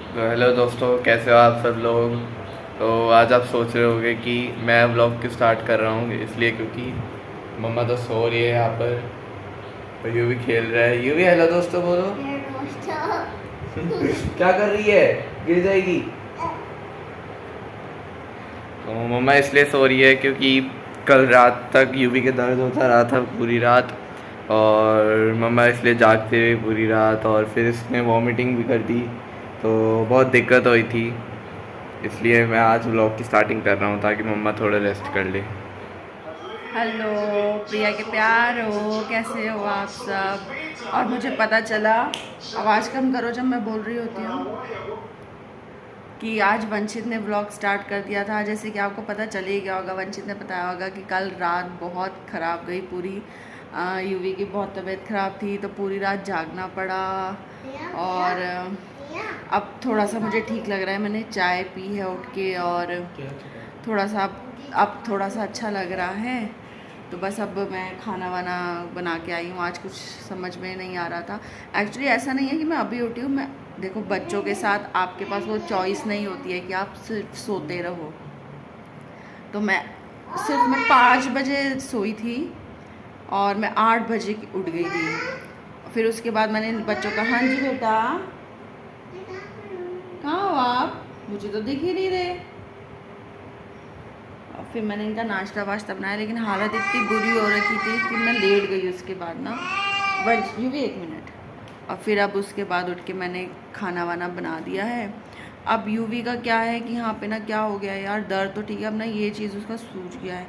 तो हेलो दोस्तों, कैसे हो आप सब लोग। तो आज आप सोच रहे होंगे कि मैं व्लॉग क्यों स्टार्ट कर रहा हूँ, इसलिए क्योंकि मम्मा तो सो रही है यहाँ पर, तो यू भी खेल रहा है। यू भी हेलो दोस्तों बोलो। क्या कर रही है, गिर जाएगी। तो मम्मा इसलिए सो रही है क्योंकि कल रात तक यूवी के दर्द होता रहा था पूरी रात, और मम्मा इसलिए जागते रहे पूरी रात, और फिर इसने वॉमिटिंग भी कर दी, तो बहुत दिक्कत हुई थी। इसलिए मैं आज व्लॉग की स्टार्टिंग कर रहा हूँ ताकि मम्मा थोड़ा रेस्ट कर ले। हेलो प्रिया के प्यार हो, कैसे हो आप सब। और मुझे पता चला, आवाज़ कम करो जब मैं बोल रही होती हूँ, कि आज वंशित ने व्लॉग स्टार्ट कर दिया था। जैसे कि आपको पता चल ही गया होगा, वंशित ने बताया होगा कि कल रात बहुत ख़राब गई पूरी। यूवी की बहुत तबीयत ख़राब थी तो पूरी रात जागना पड़ा। और अब थोड़ा सा मुझे ठीक लग रहा है, मैंने चाय पी है उठ के, और थोड़ा सा अब थोड़ा सा अच्छा लग रहा है। तो बस अब मैं खाना वाना बना के आई हूँ। आज कुछ समझ में नहीं आ रहा था। एक्चुअली ऐसा नहीं है कि मैं अभी उठी हूँ। मैं देखो, बच्चों के साथ आपके पास वो चॉइस नहीं होती है कि आप सिर्फ सोते रहो। तो मैं 5 बजे सोई थी और मैं 8 बजे की उठ गई थी। फिर उसके बाद मैंने बच्चों का, हाँ जी बेटा, कहाँ हो आप, मुझे तो दिख ही नहीं रहे। और फिर मैंने इनका नाश्ता वाश्ता बनाया, लेकिन हालत इतनी बुरी हो रखी थी कि मैं लेट गई उसके बाद ना। बस यू भी 1 मिनट। और फिर अब उसके बाद उठ के मैंने खाना वाना बना दिया है। अब यूवी का क्या है कि यहाँ पे ना क्या हो गया है यार, दर्द तो ठीक है, अब ना ये चीज़ उसका सूझ गया है।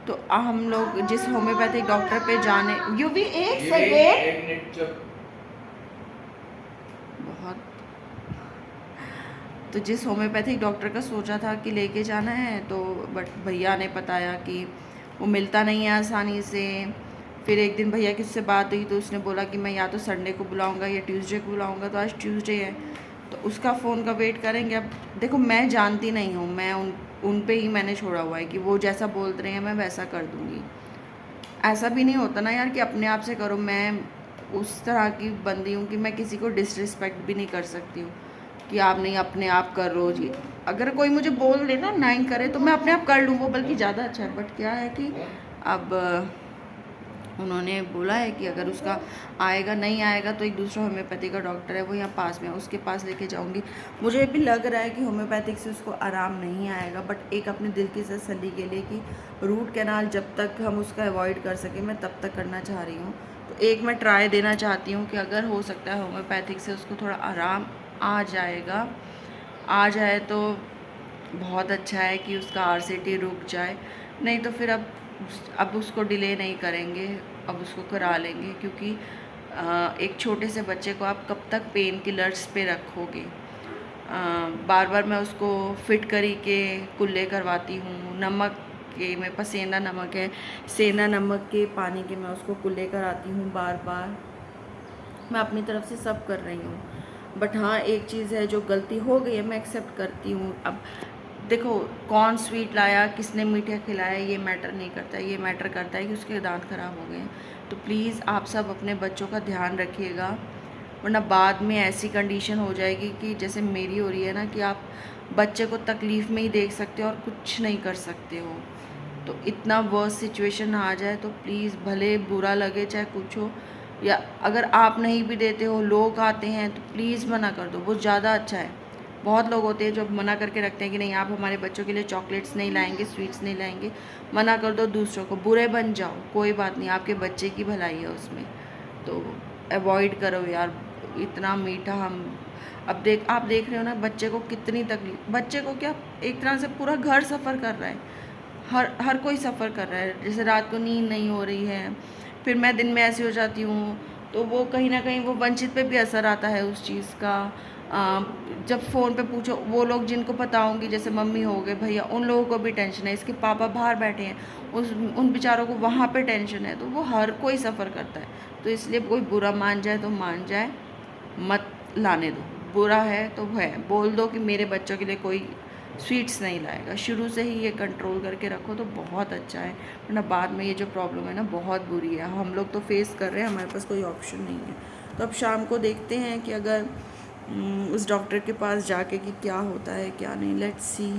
तो हम लोग जिस होम्योपैथिक डॉक्टर पे जाने, यूवी एक सेकेंड, बहुत, तो जिस होम्योपैथिक डॉक्टर का सोचा था कि लेके जाना है, तो बट भैया ने बताया कि वो मिलता नहीं है आसानी से। फिर एक दिन भैया किससे बात हुई तो उसने बोला कि मैं या तो संडे को बुलाऊंगा या ट्यूसडे को बुलाऊंगा। तो आज ट्यूसडे है, तो उसका फ़ोन का वेट करेंगे। अब देखो, मैं जानती नहीं हूँ, मैं उन पे ही मैंने छोड़ा हुआ है कि वो जैसा बोल रहे हैं मैं वैसा कर दूँगी। ऐसा भी नहीं होता ना यार कि अपने आप से करो। मैं उस तरह की बंदी हूँ कि मैं किसी को डिसरिस्पेक्ट भी नहीं कर सकती हूँ कि आप नहीं, अपने आप कर रो जी। अगर कोई मुझे बोल दे ना नहीं करे तो मैं अपने आप कर लूँ, वो बल्कि ज़्यादा अच्छा है। बट क्या है कि अब उन्होंने बोला है कि अगर उसका आएगा, नहीं आएगा तो एक दूसरा होम्योपैथी का डॉक्टर है, वो यहाँ पास में है, उसके पास लेके जाऊँगी। मुझे भी लग रहा है कि होम्योपैथिक से उसको आराम नहीं आएगा, बट एक अपने दिल की तसल्ली के लिए कि रूट कैनाल जब तक हम उसका अवॉइड कर सकें, मैं तब तक करना चाह रही हूँ। तो एक मैं ट्राई देना चाहती हूँ कि अगर हो सकता है होम्योपैथिक से उसको थोड़ा आराम आ जाए तो बहुत अच्छा है कि उसका आरसीटी रुक जाए। नहीं तो फिर अब उसको डिले नहीं करेंगे, अब उसको करा लेंगे, क्योंकि एक छोटे से बच्चे को आप कब तक पेन किलर्स पे रखोगे। बार बार मैं उसको फिट करी के कुल्ले करवाती हूँ, नमक के, मैं पसेना नमक है, सेंधा नमक के पानी के मैं उसको कुल्ले कराती हूँ बार बार। मैं अपनी तरफ से सब कर रही हूँ। बट हाँ, एक चीज़ है जो गलती हो गई है, मैं एक्सेप्ट करती हूँ। अब देखो, कौन स्वीट लाया, किसने मीठा खिलाया, ये मैटर नहीं करता है। ये मैटर करता है कि उसके दांत ख़राब हो गए हैं। तो प्लीज़ आप सब अपने बच्चों का ध्यान रखिएगा, वरना बाद में ऐसी कंडीशन हो जाएगी कि जैसे मेरी हो रही है ना, कि आप बच्चे को तकलीफ़ में ही देख सकते हो और कुछ नहीं कर सकते हो। तो इतना वर्स सिचुएशन आ जाए तो प्लीज़, भले बुरा लगे चाहे कुछ हो, या अगर आप नहीं भी देते हो, लोग आते हैं, तो प्लीज़ मना कर दो, वो ज़्यादा अच्छा है। बहुत लोग होते हैं जो मना करके रखते हैं कि नहीं, आप हमारे बच्चों के लिए चॉकलेट्स नहीं लाएंगे, स्वीट्स नहीं लाएंगे। मना कर दो, दूसरों को बुरे बन जाओ, कोई बात नहीं, आपके बच्चे की भलाई है उसमें। तो अवॉइड करो यार इतना मीठा। हम अब आप देख रहे हो ना, बच्चे को कितनी तकलीफ, बच्चे को क्या, एक तरह से पूरा घर सफ़र कर रहा है। हर कोई सफ़र कर रहा है। जैसे रात को नींद नहीं हो रही है, फिर मैं दिन में ऐसी हो जाती हूँ, तो वो कहीं ना कहीं वो वंचित पे भी असर आता है उस चीज़ का। जब फ़ोन पे पूछो, वो लोग जिनको पता होंगी, जैसे मम्मी हो गए, भैया, उन लोगों को भी टेंशन है, इसके पापा बाहर बैठे हैं, उन बेचारों को वहाँ पे टेंशन है। तो वो हर कोई सफ़र करता है। तो इसलिए कोई बुरा मान जाए तो मान जाए, मत लाने दो। बुरा है तो है, बोल दो कि मेरे बच्चों के लिए कोई स्वीट्स नहीं लाएगा। शुरू से ही ये कंट्रोल करके रखो तो बहुत अच्छा है, वरना बाद में ये जो प्रॉब्लम है ना, बहुत बुरी है। हम लोग तो फेस कर रहे हैं, हमारे पास कोई ऑप्शन नहीं है। तो अब शाम को देखते हैं कि अगर उस डॉक्टर के पास जाके कि क्या होता है क्या नहीं, लेट्स सी।